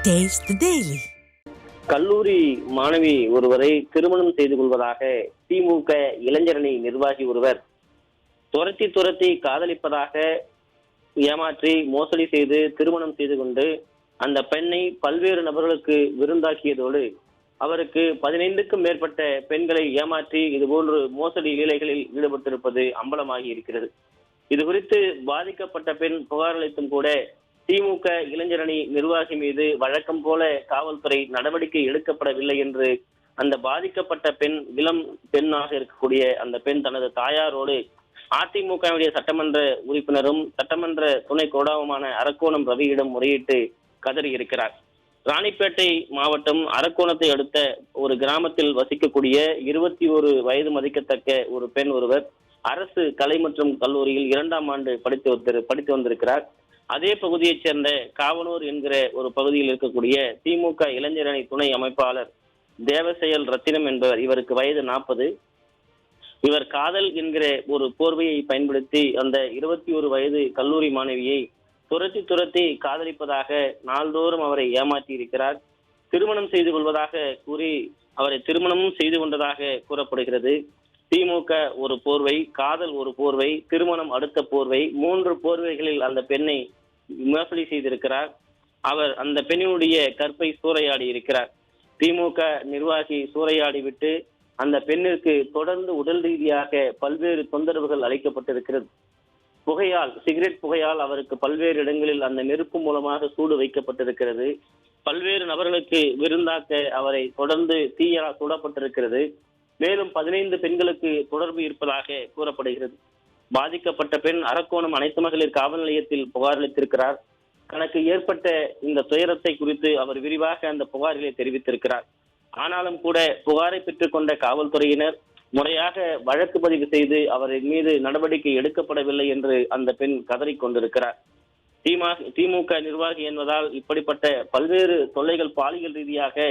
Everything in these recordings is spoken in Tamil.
Taste the Daily. கல்லூரி மாணவி ஒருவரை திருமணம் செய்து கொள்வதாக திமுக இளைஞரணி நிர்வாகி ஒருவர் துரத்தி துரத்தி காதலிப்பதாக ஏமாற்றி மோசடி செய்து திருமணம் செய்து கொண்டு அந்த பெண்ணை பல்வேறு நபர்களுக்கு விருந்தாக்கியதோடு அவருக்கு 15க்கும் மேற்பட்ட பெண்களை ஏமாற்றி இதுபோன்று மோசடி லீலைகளில் ஈடுபட்டிருப்பது அம்பலமாகி இருக்கிறது. இது குறித்து பாதிக்கப்பட்ட பெண் புகார் அளித்தும் கூட திமுக இளைஞரணி நிர்வாகி மீது வழக்கம் போல காவல்துறை நடவடிக்கை எடுக்கப்படவில்லை என்று அந்த பாதிக்கப்பட்ட பெண் இளம் பெண்ணாக இருக்கக்கூடிய அந்த பெண் தனது தாயாரோடு அதிமுகவுடைய சட்டமன்ற உறுப்பினரும் சட்டமன்ற துணை கோடாவுமான அரக்கோணம் ரவியிடம் முறையிட்டு கதறி இருக்கிறார். ராணிப்பேட்டை மாவட்டம் அரக்கோணத்தை அடுத்த ஒரு கிராமத்தில் வசிக்கக்கூடிய 21 வயது மதிக்கத்தக்க ஒரு பெண் ஒருவர் அரசு கலை மற்றும் கல்லூரியில் 2ஆம் ஆண்டு படித்து வந்திருக்கிறார். அதே பகுதியைச் சேர்ந்த காவனூர் என்கிற ஒரு பகுதியில் இருக்கக்கூடிய திமுக இளைஞரணி துணை அமைப்பாளர் தேவசெயல் ரத்தினம் என்பவர், இவருக்கு வயது 40. இவர் காதல் என்கிற ஒரு போர்வையை பயன்படுத்தி அந்த 21 வயது கல்லூரி மாணவியை துரத்தி துரத்தி காதலிப்பதாக நாள்தோறும் அவரை ஏமாற்றி இருக்கிறார். திருமணம் செய்து கொள்வதாக கூறி அவரை திருமணமும் செய்து கொண்டதாக கூறப்படுகிறது. திமுக ஒரு போர்வை, காதல் ஒரு போர்வை, திருமணம் அடுத்த போர்வை, 3 போர்வைகளில் அந்த பெண்ணை மோசடி செய்திருக்கிறார். அவர் அந்த பெண்ணினுடைய கற்பை சூறையாடி இருக்கிறார். திமுக நிர்வாகி சூறையாடி விட்டு அந்த பெண்ணிற்கு தொடர்ந்து உடல் ரீதியாக பல்வேறு தொந்தரவுகள் அளிக்கப்பட்டிருக்கிறது. சிகரெட் புகையால் அவருக்கு பல்வேறு இடங்களில் அந்த நெருப்பு மூலமாக சூடு வைக்கப்பட்டிருக்கிறது. பல்வேறு நபர்களுக்கு விருந்தாக்க அவரை தொடர்ந்து தீயால் சுடப்பட்டிருக்கிறது. மேலும் 15 பெண்களுக்கு தொடர்பு இருப்பதாக கூறப்படுகிறது. பாதிக்கப்பட்ட பெண் அரக்கோணம் அனைத்து மகளிர் காவல் நிலையத்தில் புகார் அளித்திருக்கிறார். தனக்கு ஏற்பட்ட இந்த துயரத்தை குறித்து அவர் விரிவாக அந்த புகார்களை தெரிவித்திருக்கிறார். ஆனாலும் கூட புகாரை பெற்றுக் கொண்ட காவல்துறையினர் முறையாக வழக்கு பதிவு செய்து அவரின் மீது நடவடிக்கை எடுக்கப்படவில்லை என்று அந்த பெண் கதறிக்கொண்டிருக்கிறார். திமுக நிர்வாகி என்பதால் இப்படிப்பட்ட பல்வேறு தொல்லைகள் பாலியல் ரீதியாக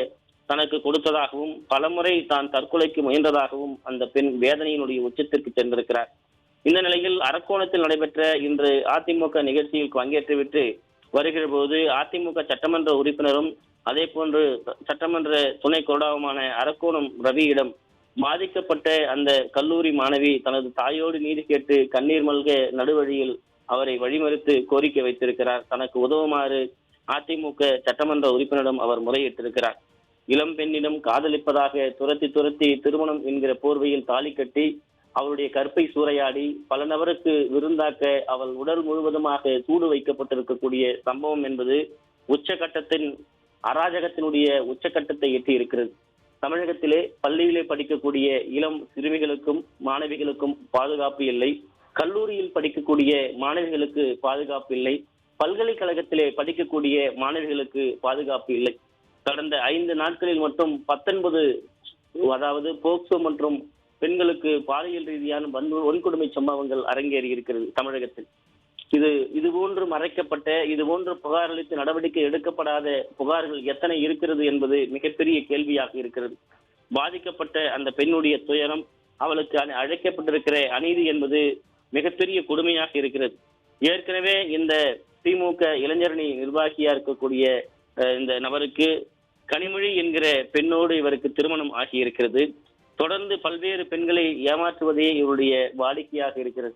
தனக்கு கொடுத்ததாகவும் பலமுறை தான் தற்கொலைக்கு முயன்றதாகவும் அந்த பெண் வேதனையினுடைய உச்சத்திற்கு சென்றிருக்கிறார். இந்த நிலையில் அரக்கோணத்தில் நடைபெற்ற இன்று அதிமுக நிகழ்ச்சியில் பங்கேற்றுவிட்டு வருகிற போது அதிமுக சட்டமன்ற உறுப்பினரும் அதே போன்று சட்டமன்ற துணை கோடாவுமான அரக்கோணம் ரவியிடம் பாதிக்கப்பட்ட அந்த கல்லூரி மாணவி தனது தாயோடு நீதி கேட்டு கண்ணீர் மல்க நடுவழியில் அவரை வழிமறித்து கோரிக்கை வைத்திருக்கிறார். தனக்கு உதவுமாறு அதிமுக சட்டமன்ற உறுப்பினரிடம் அவர் முறையிட்டிருக்கிறார். இளம் பெண்ணிடம் காதலிப்பதாக துரத்தி துரத்தி திருமணம் என்கிற போர்வையில் தாலி கட்டி அவளுடைய கற்பை சூறையாடி பல நபருக்கு விருந்தாக்க அவள் உடல் முழுவதுமாக சூடு வைக்கப்பட்டிருக்கக்கூடிய சம்பவம் என்பது உச்சகட்டத்தின் அராஜகத்தினுடைய உச்சகட்டத்தை எட்டி இருக்கிறது. தமிழகத்திலே பள்ளியிலே படிக்கக்கூடிய இளம் சிறுமிகளுக்கும் மாணவிகளுக்கும் பாதுகாப்பு இல்லை. கல்லூரியில் படிக்கக்கூடிய மாணவிகளுக்கு பாதுகாப்பு இல்லை. பல்கலைக்கழகத்திலே படிக்கக்கூடிய மாணவிகளுக்கு பாதுகாப்பு இல்லை. கடந்த 5 நாட்களில் மட்டும் 19 அதாவது போக்சோ மற்றும் பெண்களுக்கு பாலியல் ரீதியான வன்கொடுமை சம்பவங்கள் அரங்கேறி இருக்கிறது தமிழகத்தில். இதுபோன்று மறைக்கப்பட்ட இதுபோன்று புகார் அளித்து நடவடிக்கை எடுக்கப்படாத புகார்கள் எத்தனை இருக்கிறது என்பது மிகப்பெரிய கேள்வியாக இருக்கிறது. பாதிக்கப்பட்ட அந்த பெண்ணுடைய துயரம், அவளுக்கு அழைக்கப்பட்டிருக்கிற அநீதி என்பது மிகப்பெரிய கொடுமையாக இருக்கிறது. ஏற்கனவே இந்த திமுக இளைஞரணி நிர்வாகியா இருக்கக்கூடிய இந்த நபருக்கு கனிமொழி என்கிற பெண்ணோடு இவருக்கு திருமணம் ஆகியிருக்கிறது. தொடர்ந்து பல்வேறு பெண்களை ஏமாற்றுவதே இவருடைய வாடிக்கையாக இருக்கிறது.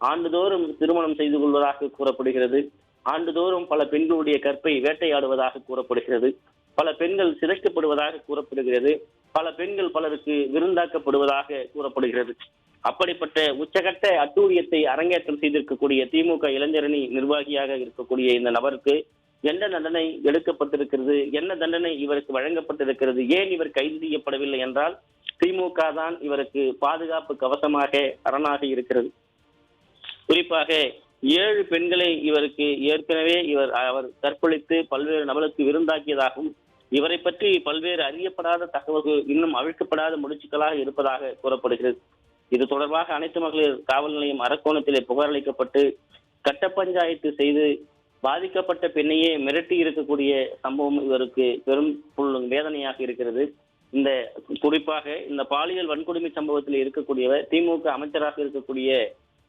ஆண்டுதோறும் திருமணம் செய்து கொள்வதாக கூறப்படுகிறது. ஆண்டுதோறும் பல பெண்களுடைய கற்பை வேட்டையாடுவதாக கூறப்படுகிறது. பல பெண்கள் சிதைக்கப்படுவதாக கூறப்படுகிறது. பல பெண்கள் பலருக்கு விருந்தாக்கப்படுவதாக கூறப்படுகிறது. அப்படிப்பட்ட உச்சகட்ட அட்டூழியத்தை அரங்கேற்றம் செய்திருக்கக்கூடிய திமுக இளைஞரணி நிர்வாகியாக இருக்கக்கூடிய இந்த நபருக்கு என்ன தண்டனை எடுக்கப்பட்டிருக்கிறது, என்ன தண்டனை இவருக்கு வழங்கப்பட்டிருக்கிறது, ஏன் இவர் கைது செய்யப்படவில்லை என்றால் திமுக தான் இவருக்கு பாதுகாப்பு கவசமாக அரணாக இருக்கிறது. குறிப்பாக 7 பெண்களை இவருக்கு ஏற்கனவே அவர் கற்பழித்து பல்வேறு நபருக்கு விருந்தாக்கியதாகவும் இவரை பற்றி பல்வேறு அறியப்படாத தகவல்கள் இன்னும் அவிழ்க்கப்படாத முடிச்சுக்களாக இருப்பதாக கூறப்படுகிறது. இது தொடர்பாக அனைத்து மகளிர் காவல் நிலையம் அரக்கோணத்திலே புகார் அளிக்கப்பட்டு கட்ட பஞ்சாயத்து செய்து பாதிக்கப்பட்ட பெண்ணையே மிரட்டி இருக்கக்கூடிய சம்பவம் இவருக்கு பெரும் வேதனையாக இருக்கிறது. இந்த குறிப்பாக இந்த பாலியல் வன்கொடுமை சம்பவத்தில் இருக்கக்கூடியவர் திமுக அமைச்சராக இருக்கக்கூடிய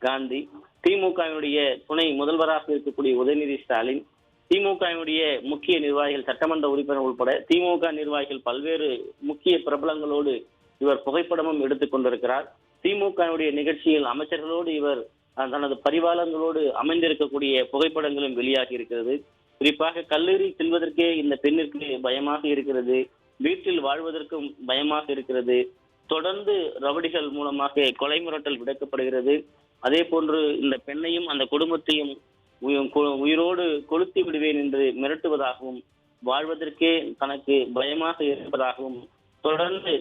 காந்தி, திமுகவினுடைய துணை முதல்வராக இருக்கக்கூடிய உதயநிதி ஸ்டாலின், திமுகவினுடைய முக்கிய நிர்வாகிகள், சட்டமன்ற உறுப்பினர் உட்பட திமுக நிர்வாகிகள் பல்வேறு முக்கிய பிரபலங்களோடு இவர் புகைப்படமும் எடுத்துக் கொண்டிருக்கிறார். திமுகவுடைய நிகழ்ச்சியில் அமைச்சர்களோடு இவர் தனது பரிவாளங்களோடு அமைந்திருக்கக்கூடிய புகைப்படங்களும் வெளியாகி இருக்கிறது. குறிப்பாக கல்லூரி செல்வதற்கே இந்த பெண்ணிற்கு பயமாக இருக்கிறது, வீட்டில் வாழ்வதற்கும் பயமாக இருக்கிறது. தொடர்ந்து ரவுடிகள் மூலமாக கொலை மிரட்டல் விடுக்கப்படுகிறது. அதே போன்று இந்த பெண்ணையும் அந்த குடும்பத்தையும் உயிரோடு கொளுத்தி விடுவேன் என்று மிரட்டுவதாகவும், வாழ்வதற்கே தனக்கு பயமாக இருப்பதாகவும், தொடர்ந்து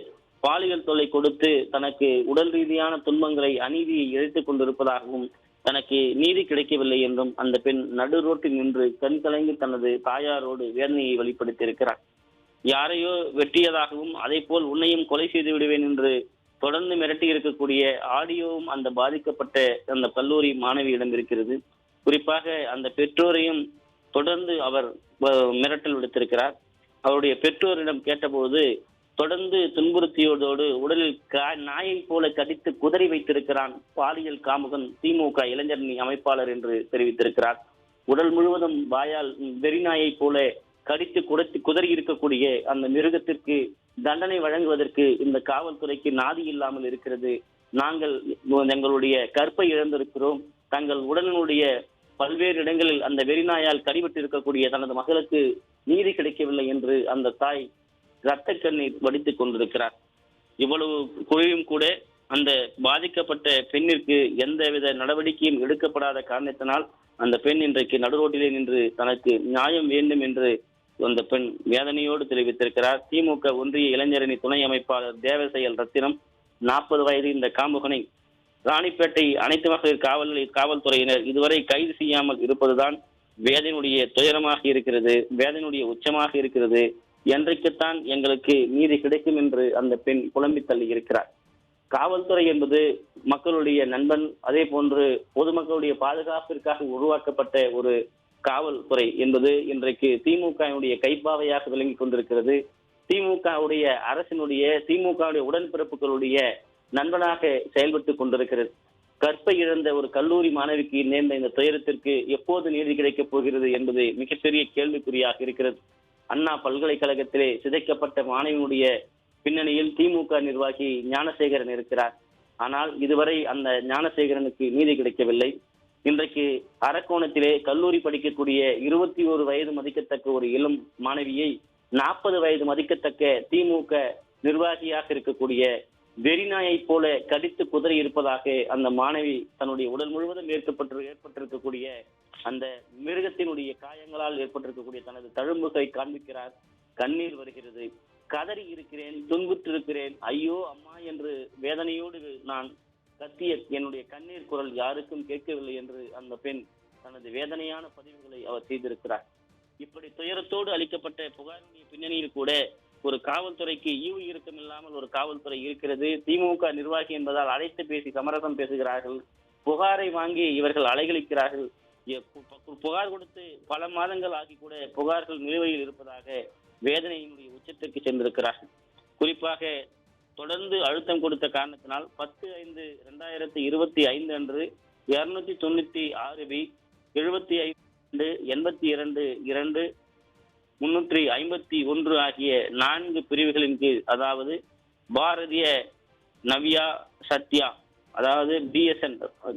பாலியல் தொல்லை கொடுத்து தனக்கு உடல் ரீதியான துன்பங்களை, அநீதியை இழைத்துக் கொண்டிருப்பதாகவும், தனக்கு நீதி கிடைக்கவில்லை என்றும் அந்த பெண் நடு ரோட்டில் நின்று கண் கலங்கி தனது தாயாரோடு வேதனையை வெளிப்படுத்தியிருக்கிறார். யாரையோ வெட்டியதாகவும், அதே போல் உன்னையும் கொலை செய்து விடுவேன் என்று தொடர்ந்து மிரட்டி இருக்கக்கூடிய ஆடியோவும் அந்த பாதிக்கப்பட்ட அந்த கல்லூரி மாணவியிடம் இருக்கிறது. குறிப்பாக அந்த பெற்றோரையும் தொடர்ந்து அவர் மிரட்டல் விடுத்திருக்கிறார். அவருடைய பெற்றோரிடம் கேட்டபோது தொடர்ந்து துன்புறுத்தியோடு உடலில் நாயை போல கடித்து குதறி வைத்திருக்கிறான் பாலியல் காமுகன் திமுக இளைஞரணி அமைப்பாளர் என்று தெரிவித்திருக்கிறார். உடல் முழுவதும் வாயால் வெறிநாயை போல கடித்து குதறி இருக்கக்கூடிய அந்த மிருகத்திற்கு தண்டனை வழங்குவதற்கு இந்த காவல்துறைக்கு நாதி இல்லாமல் இருக்கிறது. நாங்கள் எங்களுடைய கற்பை இழந்திருக்கிறோம். தங்கள் உடலினுடைய பல்வேறு இடங்களில் அந்த வெறிநாயால் கடிபட்டு இருக்கக்கூடிய தனது மகளுக்கு நீதி கிடைக்கவில்லை என்று அந்த தாய் இரத்த கண்ணீர் வடித்துக் கொண்டிருக்கிறார். இவ்வளவு குறையும் கூட அந்த பாதிக்கப்பட்ட பெண்ணிற்கு எந்தவித நடவடிக்கையும் எடுக்கப்படாத காரணத்தினால் அந்த பெண் இன்றைக்கு நடுரோட்டிலே நின்று தனக்கு நியாயம் வேண்டும் என்று அந்த பெண் வேதனையோடு தெரிவித்திருக்கிறார். திமுக ஒன்றிய இளைஞரணி துணை அமைப்பாளர் தேவசெயல் ரத்தினம் 40 வயது இந்த காமுகனை ராணிப்பேட்டை அனைத்து மகளிர் காவல்துறையினர் இதுவரை கைது செய்யாமல் இருப்பதுதான் வேதனையுடைய துயரமாக இருக்கிறது, வேதனையுடைய உச்சமாக இருக்கிறது. என்றைக்குத்தான் எங்களுக்கு நீதி கிடைக்கும் என்று அந்த பெண் புலம்பி தள்ளி இருக்கிறார். காவல்துறை என்பது மக்களுடைய நண்பன், அதே போன்று பொதுமக்களுடைய பாதுகாப்பிற்காக உருவாக்கப்பட்ட ஒரு காவல்துறை என்பது இன்றைக்கு திமுகவுடைய கைப்பாவையாக விளங்கி கொண்டிருக்கிறது. திமுகவுடைய அரசினுடைய, திமுகவுடைய உடன்பிறப்புகளுடைய நண்பனாக செயல்பட்டுக் கொண்டிருக்கிறது. கற்பை இழந்த ஒரு கல்லூரி மாணவிக்கு நேர்ந்த இந்த துயரத்திற்கு எப்போது நீதி கிடைக்கப் போகிறது என்பது மிகப்பெரிய கேள்விக்குறியாக இருக்கிறது. அண்ணா பல்கலைக்கழகத்திலே சிதைக்கப்பட்ட மாணவியினுடைய பின்னணியில் திமுக நிர்வாகி ஞானசேகரன் இருக்கிறார். ஆனால் இதுவரை அந்த ஞானசேகரனுக்கு நீதி கிடைக்கவில்லை. இன்றைக்கு அரக்கோணத்திலே கல்லூரி படிக்கக்கூடிய 21 வயது மதிக்கத்தக்க ஒரு இளம் மாணவியை 40 வயது மதிக்கத்தக்க திமுக நிர்வாகியாக இருக்கக்கூடிய வெறிநாயை போல கடித்து குதறி இருப்பதாக அந்த மாணவி தன்னுடைய உடல் முழுவதும் ஏற்பட்டிருக்கக்கூடிய அந்த மிருகத்தினுடைய காயங்களால் ஏற்பட்டிருக்கக்கூடிய தனது தழும்புகளை காண்பிக்கிறார். கண்ணீர் வருகிறது. கதறி இருக்கிறேன், துன்புற்றிருக்கிறேன், ஐயோ அம்மா என்று வேதனையோடு நான் கத்திய என்னுடைய கண்ணீர் குரல் யாருக்கும் கேட்கவில்லை என்று அந்த பெண் தனது வேதனையான பதிவுகளை அவர் செய்திருக்கிறார். இப்படி துயரத்தோடு அளிக்கப்பட்ட புகாரினுடைய பின்னணியில் கூட ஒரு காவல்துறைக்கு ஈவு இறுக்கம் இல்லாமல் ஒரு காவல்துறை இருக்கிறது. திமுக நிர்வாகி என்பதால் அழைத்து பேசி சமரசம் பேசுகிறார்கள். புகாரை வாங்கி இவர்கள் அலைகழிக்கிறார்கள். புகார் கொடுத்து பல மாதங்கள் ஆகி கூட புகார்கள் நிலுவையில் இருப்பதாக வேதனையினுடைய உச்சத்திற்கு சென்றிருக்கிறார்கள். குறிப்பாக தொடர்ந்து அழுத்தம் கொடுத்த காரணத்தினால் 10/5/2025 அன்று 296 பி 75 82 2 351 ஆகிய 4 பிரிவுகளின் கீழ், அதாவது பாரதிய நவ்யா சத்யா, அதாவது BSN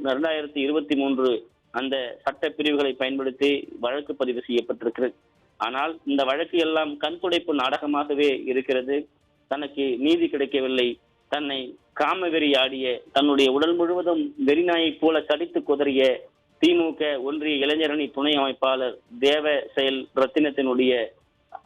2023 அந்த சட்ட பிரிவுகளை பயன்படுத்தி வழக்கு பதிவு செய்யப்பட்டிருக்கிறது. ஆனால் இந்த வழக்கு எல்லாம் கண்துடைப்பு நாடகமாகவே இருக்கிறது. தனக்கு நீதி கிடைக்கவில்லை. தன்னை காமவெறி ஆடிய, தன்னுடைய உடல் முழுவதும் வெறிநாயை போல கடித்து குதறிய திமுக ஒன்றிய இளைஞரணி துணை அமைப்பாளர் தேவ செயல் ரத்தினத்தினுடைய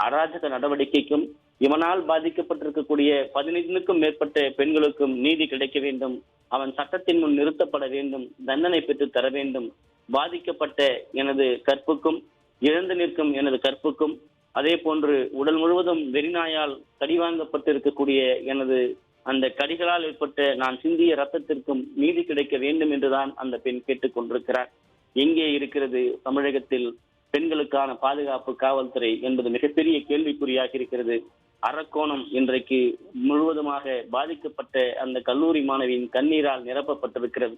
அராஜக நடவடிக்கைக்கும் இவனால் பாதிக்கப்பட்டிருக்கக்கூடிய 15க்கும் மேற்பட்ட பெண்களுக்கும் நீதி கிடைக்க வேண்டும். அவன் சட்டத்தின் முன் நிறுத்தப்பட வேண்டும், தண்டனை பெற்று தர வேண்டும். பாதிக்கப்பட்ட எனது கற்புக்கும், இழந்து நிற்கும் எனது கற்புக்கும், அதே போன்று உடல் முழுவதும் வெறிநாயால் கடிவாங்கப்பட்டிருக்கக்கூடிய எனது அந்த கடிகளால் ஏற்பட்ட நான் சிந்திய ரத்தத்திற்கும் நீதி கிடைக்க வேண்டும் என்றுதான் அந்த பெண் கேட்டுக் கொண்டிருக்கிறார். எங்கே இருக்கிறது தமிழகத்தில் பெண்களுக்கான பாதுகாப்பு காவல்துறை என்பது மிகப்பெரிய கேள்விக்குறியாக இருக்கிறது. அரக்கோணம் இன்றைக்கு முழுவதுமாக பாதிக்கப்பட்ட அந்த கல்லூரி மாணவியின் கண்ணீரால் நிரப்பப்பட்டிருக்கிறது.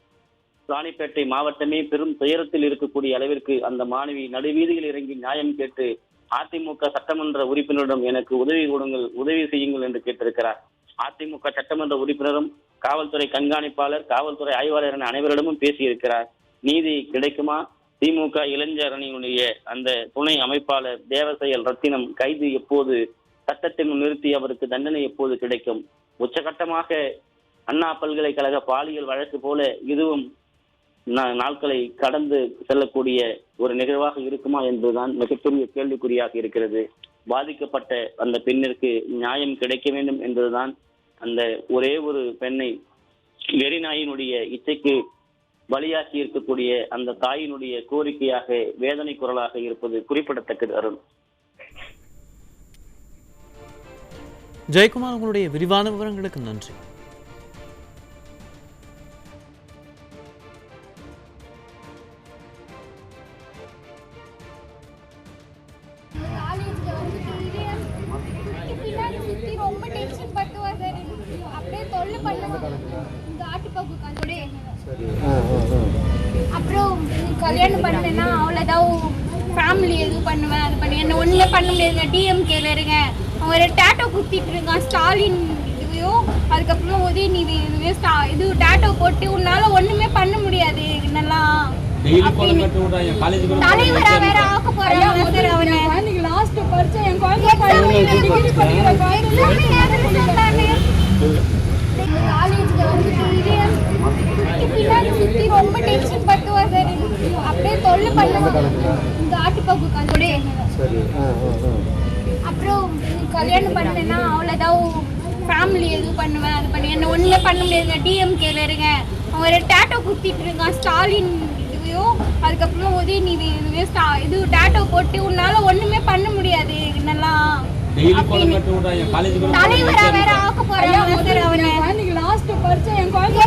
ராணிப்பேட்டை மாவட்டமே பெரும் துயரத்தில் இருக்கக்கூடிய அளவிற்கு அந்த மாணவி நடுவீதியில் இறங்கி நியாயம் கேட்டு அதிமுக சட்டமன்ற உறுப்பினரிடம் எனக்கு உதவி கொடுங்கள், உதவி செய்யுங்கள் என்று கேட்டிருக்கிறார். அதிமுக சட்டமன்ற உறுப்பினரும் காவல்துறை கண்காணிப்பாளர், காவல்துறை ஆய்வாளர் என அனைவரிடமும் பேசியிருக்கிறார். நீதி கிடைக்குமா? திமுக இளைஞர் அணியினுடைய அந்த துணை அமைப்பாளர் தேவசெயல் ரத்தினம் கைது எப்போது, சட்டத்தின் நிறுத்தி அவருக்கு தண்டனை எப்போது கிடைக்கும்? உச்சகட்டமாக அண்ணா பல்கலைக்கழக பாலியல் வழக்கு போல இதுவும் நாட்களை கடந்து செல்லக்கூடிய ஒரு நிகழ்வாக இருக்குமா என்பதுதான் மிகப்பெரிய கேள்விக்குறியாக இருக்கிறது. பாதிக்கப்பட்ட அந்த பெண்ணிற்கு நியாயம் கிடைக்க வேண்டும் என்பதுதான் அந்த ஒரே ஒரு பெண்ணை வெறிநாயினுடைய இச்சைக்கு பலியாக்கி இருக்கக்கூடிய அந்த தாயினுடைய கோரிக்கையாக, வேதனை குரலாக இருப்பது குறிப்பிடத்தக்கது. அருண். ஜெயக்குமார், உங்களுடைய விரிவான விவரங்களுக்கு நன்றி. ரொம்ப டென்ஷன் பட்டுவா சார். அப்படியே தொல்லை பண்ணுவாங்க இந்த ஆட்டுப்பாக்கு. அப்புறம் கல்யாணம் பண்ணேன்னா அவ்வளோதான் ஃபேமிலி எதுவும் பண்ணுவேன், அது பண்ணி என்ன ஒன்றுமே பண்ண முடியாதுங்க. டிஎம்கேல இருங்க, அவன் ஒரு டேட்டோ குத்திட்டு இருக்கான் ஸ்டாலின் இதுவையும், அதுக்கப்புறம் உதயநிதி இதுவே இது டேட்டோ போட்டு உன்னால ஒன்றுமே பண்ண முடியாது என்னெல்லாம் தலைவரா வேற ஆக்க போறாங்க சார். அவனை லாஸ்ட் பரிச்சை என் குழந்தை காலேஜ்ல வந்து பின்னாடி சுத்தி ரொம்ப டென்ஷன் பட்டுவா சார். அப்படியே தொல்லை பண்ணுவாங்க இந்த ஆட்டுப்பாக்கு. அப்புறம் கல்யாணம் பண்ணேன்னா அவ்வளோதான் ஃபேமிலி எதுவும் பண்ணுவேன், அது பண்ணி என்ன ஒன்றுமே பண்ண முடியாதுங்க. டிஎம்கேல இருங்க, அவன் ஒரு டேட்டோ குத்திட்டு இருக்கான் ஸ்டாலின் இதுவையும், அதுக்கப்புறம் உதயநிதி இதுவே இது டேட்டோ போட்டு உன்னால ஒன்றுமே பண்ண முடியாது என்னெல்லாம் தலைவரா வேற ஆக்க போறாங்க சார். அவனை லாஸ்ட் பரிச்சை என் குழந்தை